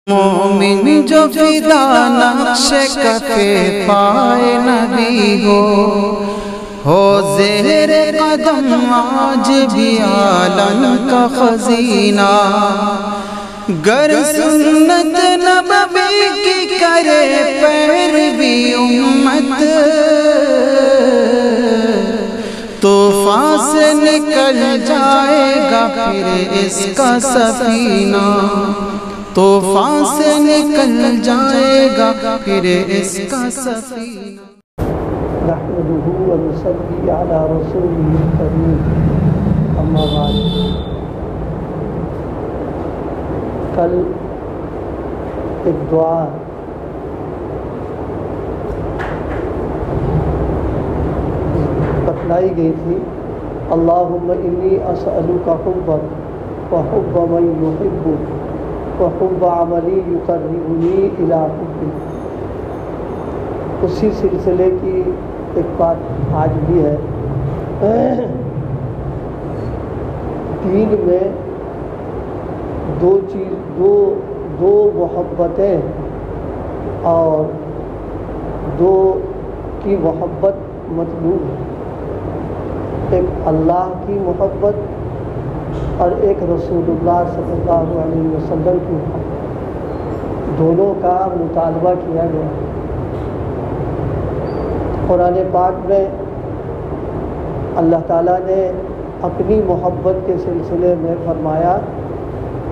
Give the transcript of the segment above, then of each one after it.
مومن جو فدا نقش کفے پائے نبی ہو زہر قدم آج بھی عالم کا خزینہ، گر سنت نبوی کی کرے پیروی امت، طوفان سے نکل جائے گا پھر اس کا سفینہ، طوفان سے نکل جائے گا پھر اس کا سفینہ۔ نحمدہ و نصلی علی رسولہ الکریم، اما بعد۔ کل ایک دعا بتلائی گئی تھی، اللہم انی اسألک حبک وحب من یحبک وحب عملی یقربنی الی حبک۔ اسی سلسلے کی ایک بات آج بھی ہے۔ دین میں دو محبتیں اور دو کی محبت مطلوب ہے، ایک اللہ کی محبت اور ایک رسول اللہ صلی اللہ علیہ وسلم کی محبت، دونوں کا مطالبہ کیا گیا ہے۔ قرآن پاک میں اللہ تعالیٰ نے اپنی محبت کے سلسلے میں فرمایا،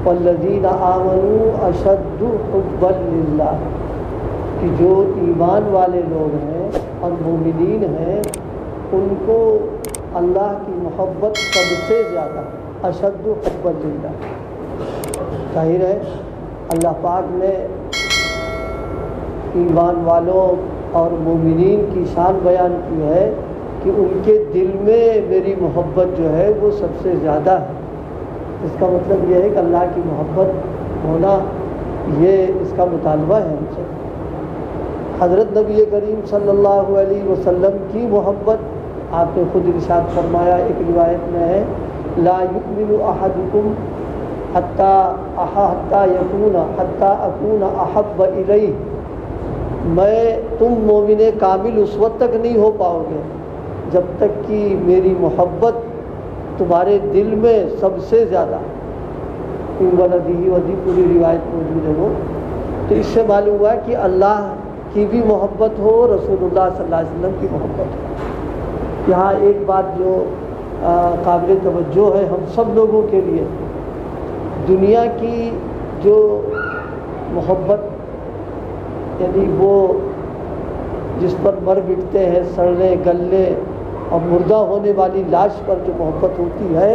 والذین آمنوا اشد حبا للہ، کہ جو ایمان والے لوگ ہیں اور مومنین ہیں ان کو اللہ کی محبت سب سے زیادہ اشد حبا للہ۔ ظاہر ہے اللہ پاک نے ایمان والوں اور مومنین کی شان بیان کی ہے کہ ان کے دل میں میری محبت جو ہے وہ سب سے زیادہ ہے۔ اس کا مطلب یہ ہے کہ اللہ کی محبت ہونا یہ اس کا مطالبہ ہے ہم سے۔ حضرت نبی کریم صلی اللہ علیہ وسلم کی محبت آپ نے خود ارشاد فرمایا، ایک روایت میں ہے، لا یؤمن احدکم حتی اکون احب الیہ، تم مومن کامل اس وقت تک نہیں ہو پاؤ گے جب تک کہ میری محبت تمہارے دل میں سب سے زیادہ، ودی پوری روایت موجود ہے وہ۔ تو اس سے معلوم ہوا کہ اللہ کی بھی محبت ہو، رسول اللہ صلی اللہ علیہ وسلم کی محبت ہو۔ یہاں ایک بات جو قابل توجہ ہے ہم سب لوگوں کے لیے، دنیا کی جو محبت یعنی وہ جس پر مر مٹتے ہیں، سڑنے گلنے اور مردہ ہونے والی لاش پر جو محبت ہوتی ہے،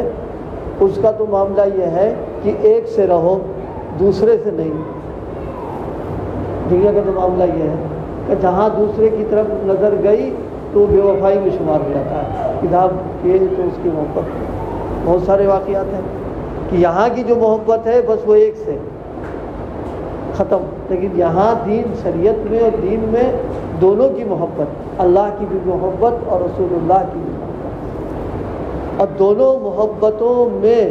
اس کا تو معاملہ یہ ہے کہ ایک سے رہو دوسرے سے نہیں۔ دنیا کا تو معاملہ یہ ہے کہ جہاں دوسرے کی طرف نظر گئی تو بے وفائی میں شمار ہو جاتا ہے، کتاب یہ تو اس کی محبت۔ بہت سارے واقعات ہیں کہ یہاں کی جو محبت ہے بس وہ ایک سے ختم، لیکن یہاں دین شریعت میں اور دین میں دونوں کی محبت، اللہ کی بھی محبت اور رسول اللہ کی بھی محبت، اور دونوں محبتوں میں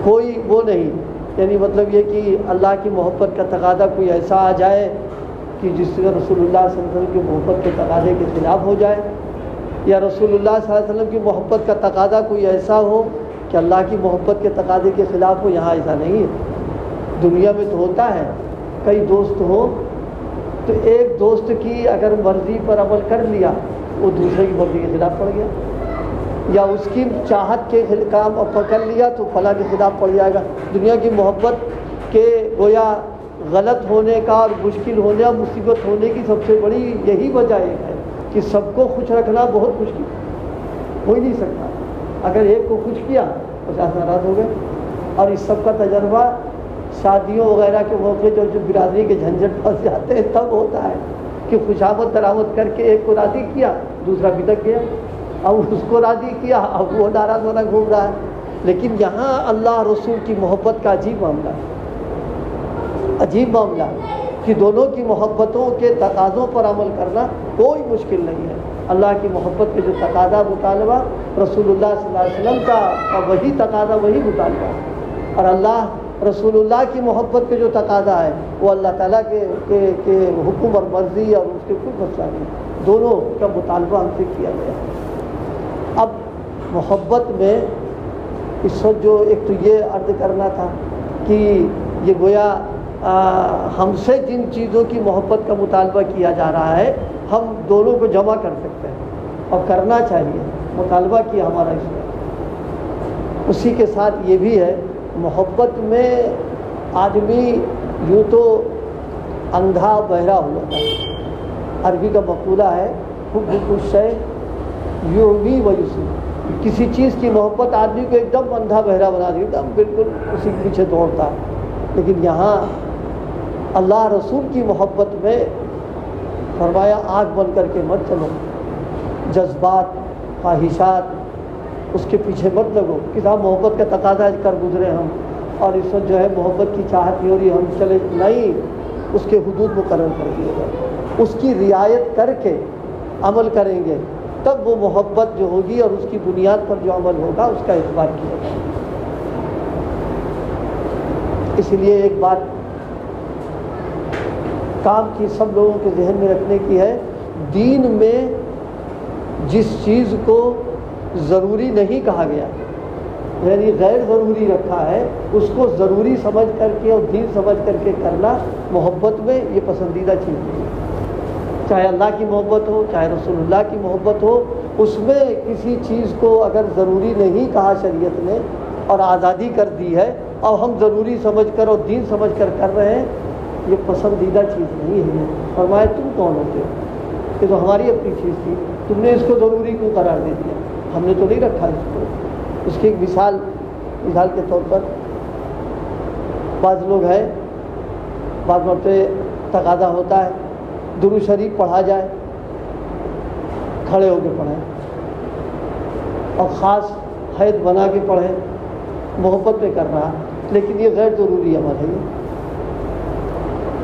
کوئی وہ نہیں، یعنی مطلب یہ کہ اللہ کی محبت کا تقاضا کوئی ایسا آ جائے کہ جس سے رسول اللہ صلی اللہ علیہ وسلم کی محبت کے تقاضے کے خلاف ہو جائے، یا رسول اللہ صلی اللہ علیہ وسلم کی محبت کا تقاضا کوئی ایسا ہو کہ اللہ کی محبت کے تقاضے کے خلاف ہو۔ یہاں ایسا نہیں ہے۔ دنیا میں تو ہوتا ہے کئی دوست ہوں تو ایک دوست کی اگر مرضی پر عمل کر لیا وہ دوسرے کی مرضی کے خلاف پڑ گیا، یا اس کی چاہت کے کام پکڑ لیا تو فلاں کے خلاف پڑ جائے گا۔ دنیا کی محبت کے گویا غلط ہونے کا اور مشکل ہونے اور مصیبت ہونے کی سب سے بڑی یہی وجہ ایک ہے کہ سب کو خوش رکھنا بہت مشکل ہو ہی نہیں سکتا۔ اگر ایک کو خوش کیا تو 50 ناراض ہو گئے، اور اس سب کا تجربہ شادیوں وغیرہ کے موقع جو برادری کے جھنجھٹ پھنس جاتے ہیں تب ہوتا ہے کہ خوشامد درآمد کر کے ایک کو راضی کیا دوسرا بدک گیا، اب اس کو راضی کیا اب وہ ناراض ہونا گھوم رہا ہے۔ لیکن یہاں اللہ رسول کی محبت کا عجیب معاملہ ہے، عجیب معاملہ ہے کہ دونوں کی محبتوں کے تقاضوں پر عمل کرنا کوئی مشکل نہیں ہے۔ اللہ کی محبت کے جو تقاضا مطالبہ رسول اللہ صلی اللہ علیہ وسلم کا وہی تقاضا وہی مطالبہ، اور اللہ رسول اللہ کی محبت کا جو تقاضا ہے وہ اللہ تعالیٰ کے حکم اور مرضی اور اس کے کوئی مسئلہ نہیں، دونوں کا مطالبہ ہم سے کیا گیا۔ اب محبت میں اس وقت جو ایک تو یہ عرض کرنا تھا کہ یہ گویا ہم سے جن چیزوں کی محبت کا مطالبہ کیا جا رہا ہے ہم دونوں کو جمع کر سکتے ہیں اور کرنا چاہیے، مطالبہ کیا ہمارا اس میں۔ اسی کے ساتھ یہ بھی ہے محبت میں آدمی یوں تو اندھا بہرا ہو جاتا ہے۔ عربی کا مقولہ ہے حب الشیء یعمی و یصیب، کسی چیز کی محبت آدمی کو ایک دم اندھا بہرا بنا دی، ایک دم بالکل اسی کے پیچھے دوڑتا ہے۔ لیکن یہاں اللہ رسول کی محبت میں فرمایا آنکھ بند کر کے مت چلو، جذبات خواہشات اس کے پیچھے مت لگو، کتاب محبت کا تقاضا کر گزرے ہم، اور اس وقت جو ہے محبت کی چاہت نہیں ہو رہی ہم چلے نہیں، اس کے حدود مقرر کر دیے گئے، اس کی رعایت کر کے عمل کریں گے تب وہ محبت جو ہوگی اور اس کی بنیاد پر جو عمل ہوگا اس کا اعتبار کیا جائے گا۔ اس لیے ایک بات کام کی سب لوگوں کے ذہن میں رکھنے کی ہے، دین میں جس چیز کو ضروری نہیں کہا گیا یعنی غیر ضروری رکھا ہے اس کو ضروری سمجھ کر کے اور دین سمجھ کر کے کرنا محبت میں یہ پسندیدہ چیز نہیں ہے۔ چاہے اللہ کی محبت ہو چاہے رسول اللہ کی محبت ہو، اس میں کسی چیز کو اگر ضروری نہیں کہا شریعت نے اور آزادی کر دی ہے اور ہم ضروری سمجھ کر اور دین سمجھ کر کر رہے ہیں، یہ پسندیدہ چیز نہیں ہے۔ فرمایا تم کون ہوتے ہو؟ یہ تو ہماری اپنی چیز تھی، تم نے اس کو ضروری کیوں قرار دے دیا؟ ہم نے تو نہیں رکھا اس کو۔ اس کی ایک مثال کے طور پر بعض لوگ ہیں، بعض مرتبہ تقاضا ہوتا ہے درود شریف پڑھا جائے، کھڑے ہو کے پڑھیں اور خاص حید بنا کے پڑھیں، محبت میں کر رہا، لیکن یہ غیر ضروری عمل ہے، یہ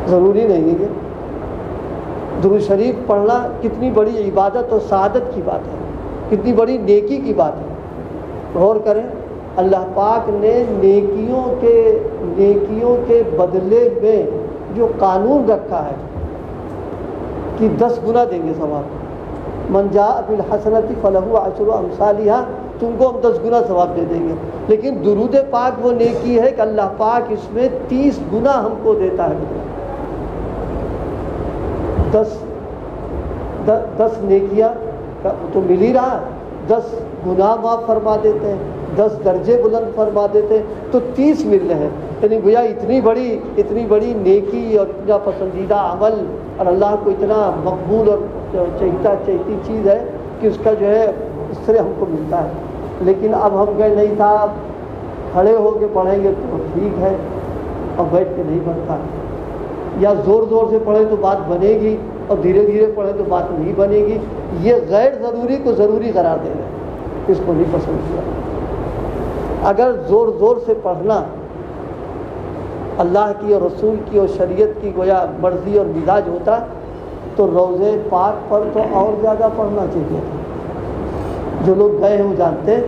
ضروری نہیں ہے۔ یہ درود شریف پڑھنا کتنی بڑی عبادت اور سعادت کی بات ہے، کتنی بڑی نیکی کی بات ہے۔ غور کریں، اللہ پاک نے نیکیوں کے بدلے میں جو قانون رکھا ہے کہ 10 گنا دیں گے ثواب، من جاء بالحسنۃ فلہ عشر امثالھا، تم کو ہم 10 گنا ثواب دے دیں گے۔ لیکن درود پاک وہ نیکی ہے کہ اللہ پاک اس میں 30 گنا ہم کو دیتا ہے۔ 10 نیکیاں تو مل ہی رہا، 10 گناہ معاف فرما دیتے ہیں، 10 درجے بلند فرما دیتے ہیں، تو 30 مل رہے ہیں۔ یعنی گویا اتنی بڑی نیکی اور اتنا پسندیدہ عمل اور اللہ کو اتنا مقبول اور چہتی چیز ہے کہ اس کا جو ہے اس طرح ہم کو ملتا ہے۔ لیکن اب ہم کہیں نہیں تھا، کھڑے ہو کے پڑھیں گے تو ٹھیک ہے، اب بیٹھ کے نہیں بنتا، یا زور سے پڑھیں تو بات بنے گی اور دھیرے دھیرے پڑھیں تو بات نہیں بنے گی۔ یہ غیر ضروری کو ضروری قرار دے رہے ہیں، اس کو نہیں پسند کیا۔ اگر زور سے پڑھنا اللہ کی اور رسول کی اور شریعت کی گویا مرضی اور مزاج ہوتا تو روضے پاک پر تو اور زیادہ پڑھنا چاہیے تھا۔ جو لوگ گئے ہیں وہ جانتے ہیں،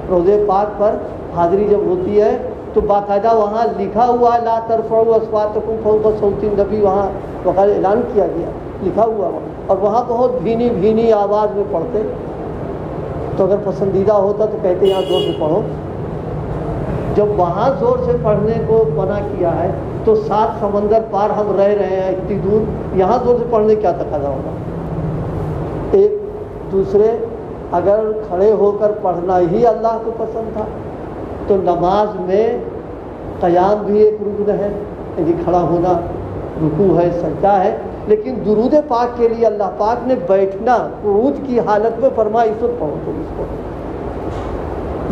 روضے پاک پر حاضری جب ہوتی ہے تو باقاعدہ وہاں لکھا ہوا ہے لا ترفعوا اصواتکم فوق صوت النبی، وہاں وقال اعلان کیا گیا، لکھا ہوا وہاں، اور وہاں بہت بھینی آواز میں پڑھتے۔ تو اگر پسندیدہ ہوتا تو کہتے یہاں زور سے پڑھو۔ جب وہاں زور سے پڑھنے کو منع کیا ہے تو 7 سمندر پار ہم رہ رہے ہیں اتنی دور، یہاں زور سے پڑھنے کیا تقاضا ہوگا؟ ایک دوسرے اگر کھڑے ہو کر پڑھنا ہی اللہ کو پسند تھا تو نماز میں قیام بھی ایک رکن ہے، یعنی کھڑا ہونا رکوع ہے، سجدہ ہے، لیکن درود پاک کے لیے اللہ پاک نے بیٹھنا قعود کی حالت میں فرمایا اس وقت پڑھو تم اس کو۔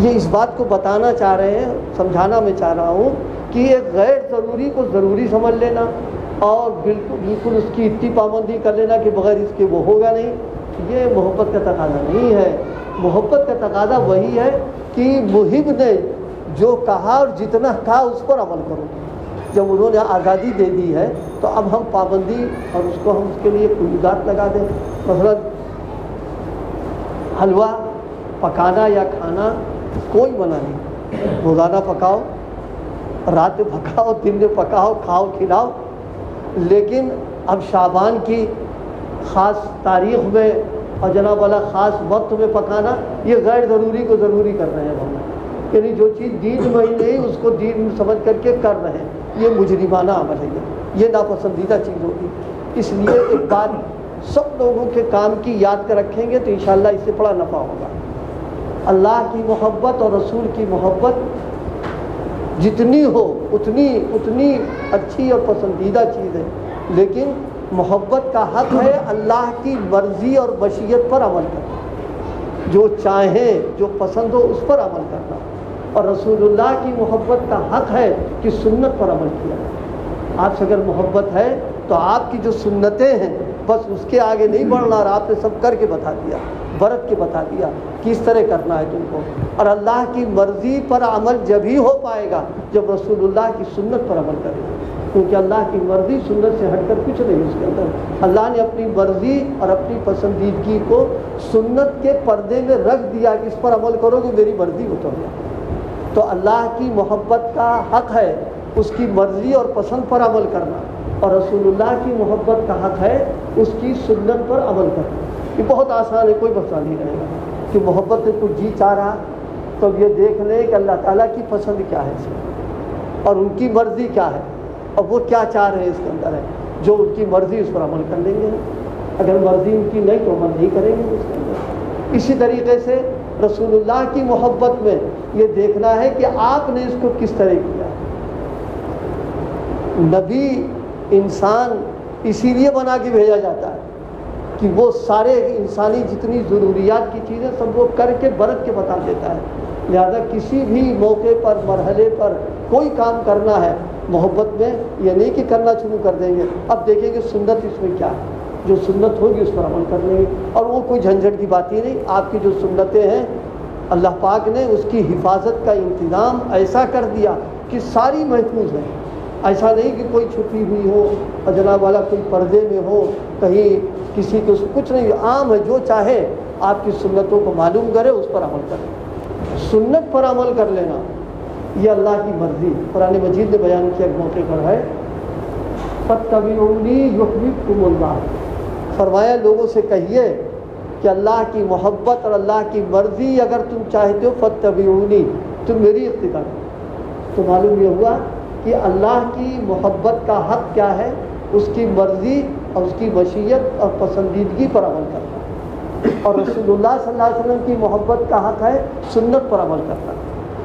یہ اس بات کو بتانا چاہ رہے ہیں، سمجھانا میں چاہ رہا ہوں کہ ایک غیر ضروری کو ضروری سمجھ لینا اور بالکل اس کی اتنی پابندی کر لینا کہ بغیر اس کے وہ ہوگا نہیں، یہ محبت کا تقاضا نہیں ہے۔ محبت کا تقاضا وہی ہے کہ محب نے جو کہا اور جتنا کہا اس پر عمل کرو۔ جب انہوں نے آزادی دے دی ہے تو اب ہم پابندی اور اس کو ہم اس کے لیے قیودات لگا دیں۔ مثلا حلوہ پکانا یا کھانا کوئی منع نہیں، روزانہ پکاؤ، رات میں پکاؤ، دن میں پکاؤ، کھاؤ کھلاؤ، لیکن اب شعبان کی خاص تاریخ میں اور جناب والا خاص وقت میں پکانا، یہ غیر ضروری کو ضروری کر رہے ہیں ہم، یعنی جو چیز دین میں ہی نہیں اس کو دین سمجھ کر کے کر رہے ہیں، یہ مجرمانہ عمل ہے، یہ ناپسندیدہ چیز ہوگی۔ اس لیے ایک بات سب لوگوں کے کام کی یاد کر رکھیں گے تو انشاءاللہ اس سے بڑا نفع ہوگا۔ اللہ کی محبت اور رسول کی محبت جتنی ہو اتنی اچھی اور پسندیدہ چیز ہے، لیکن محبت کا حق ہے اللہ کی مرضی اور مشیت پر عمل کرنا، جو چاہیں جو پسند ہو اس پر عمل کرنا، اور رسول اللہ کی محبت کا حق ہے کہ سنت پر عمل کیا جائے۔ آپ سے اگر محبت ہے تو آپ کی جو سنتیں ہیں بس اس کے آگے نہیں بڑھنا، اور آپ نے سب کر کے بتا دیا، برت کے بتا دیا کس طرح کرنا ہے تم کو، اور اللہ کی مرضی پر عمل جب ہی ہو پائے گا جب رسول اللہ کی سنت پر عمل کرے گا، کیونکہ اللہ کی مرضی سنت سے ہٹ کر کچھ نہیں اس کے اندر۔ اللہ نے اپنی مرضی اور اپنی پسندیدگی کو سنت کے پردے میں رکھ دیا کہ اس پر عمل کرو گے میری مرضی ہو تو۔ تو اللہ کی محبت کا حق ہے اس کی مرضی اور پسند پر عمل کرنا، اور رسول اللہ کی محبت کا حق ہے اس کی سنت پر عمل کرنا۔ یہ بہت آسان ہے، کوئی مسئلہ نہیں رہے گا کہ محبت میں کچھ جی چاہ رہا تو اب یہ دیکھ لیں کہ اللہ تعالیٰ کی پسند کیا ہے اس میں، اور ان کی مرضی کیا ہے، اور وہ کیا چاہ رہے ہیں اس کے اندر ہے، جو ان کی مرضی اس پر عمل کر لیں گے، اگر مرضی ان کی نہیں تو عمل نہیں کریں گے اس کے اندر۔ اسی طریقے سے رسول اللہ کی محبت میں یہ دیکھنا ہے کہ آپ نے اس کو کس طرح کیا۔ نبی انسان اسی لیے بنا کے بھیجا جاتا ہے کہ وہ سارے انسانی جتنی ضروریات کی چیزیں سب وہ کر کے برت کے بتا دیتا ہے، لہذا کسی بھی موقع پر مرحلے پر کوئی کام کرنا ہے محبت میں یہ نہیں کہ کرنا شروع کر دیں گے، اب دیکھیں گے سنت اس میں کیا ہے، جو سنت ہوگی اس پر عمل کر لیں گے، اور وہ کوئی جھنجھٹ کی بات ہی نہیں۔ آپ کی جو سنتیں ہیں اللہ پاک نے اس کی حفاظت کا انتظام ایسا کر دیا کہ ساری محفوظ ہیں، ایسا نہیں کہ کوئی چھپی ہوئی ہو اور جناب والا کوئی پردے میں ہو، کہیں کسی کو کچھ نہیں، عام ہے، جو چاہے آپ کی سنتوں کو معلوم کرے اس پر عمل کرے۔ سنت پر عمل کر لینا یہ اللہ کی مرضی، قرآن مجید نے بیان کیا ایک موقع پر ہے، فَاتَّبِعُونِي يُحْبِبْكُمُ اللَّهُ، فرمایا لوگوں سے کہیے کہ اللہ کی محبت اور اللہ کی مرضی اگر تم چاہتے ہو فَاتَّبِعُونِی، تم میری اقتداء کرو۔ تو معلوم یہ ہوا کہ اللہ کی محبت کا حق کیا ہے، اس کی مرضی اور اس کی مشیت اور پسندیدگی پر عمل کرنا، اور رسول اللہ صلی اللہ علیہ وسلم کی محبت کا حق ہے سنت پر عمل کرنا،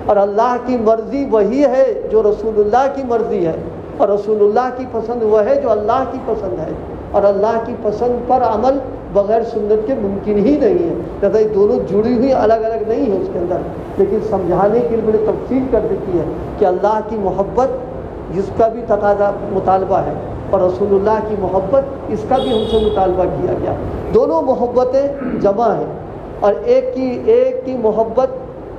اور اللہ کی مرضی وہی ہے جو رسول اللہ کی مرضی ہے، اور رسول اللہ کی پسند وہ ہے جو اللہ کی پسند ہے، اور اللہ کی پسند پر عمل بغیر سنت کے ممکن ہی نہیں ہے، لہذا یہ دونوں جڑی ہوئی الگ الگ نہیں ہے اس کے اندر، لیکن سمجھانے کے لیے بڑی تفصیل کر دیتی ہے کہ اللہ کی محبت جس کا بھی تقاضا مطالبہ ہے، اور رسول اللہ کی محبت اس کا بھی ہم سے مطالبہ کیا گیا، دونوں محبتیں جمع ہیں، اور ایک کی محبت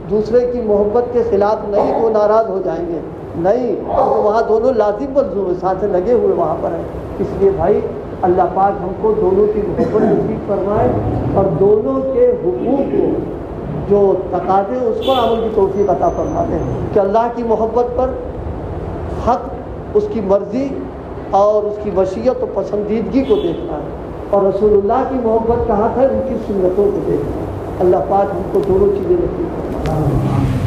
دوسرے کی محبت کے خلاف نہیں تو ناراض ہو جائیں گے، نہیں، تو وہاں دونوں لازم ملزوم ساتھ لگے ہوئے وہاں پر ہیں۔ اس لیے بھائی اللہ پاک ہم کو دونوں کی محبت نصیب فرمائے، اور دونوں کے حقوق کو جو تقاضے اس پر عمل کی توفیق عطا فرما دیں، کہ اللہ کی محبت پر حق اس کی مرضی اور اس کی مشیت و پسندیدگی کو دیکھنا ہے، اور رسول اللہ کی محبت کا حق ہے ان کی سنتوں کو دیکھنا ہے۔ اللہ پاک ہم کو دونوں چیزیں نصیب فرمائے۔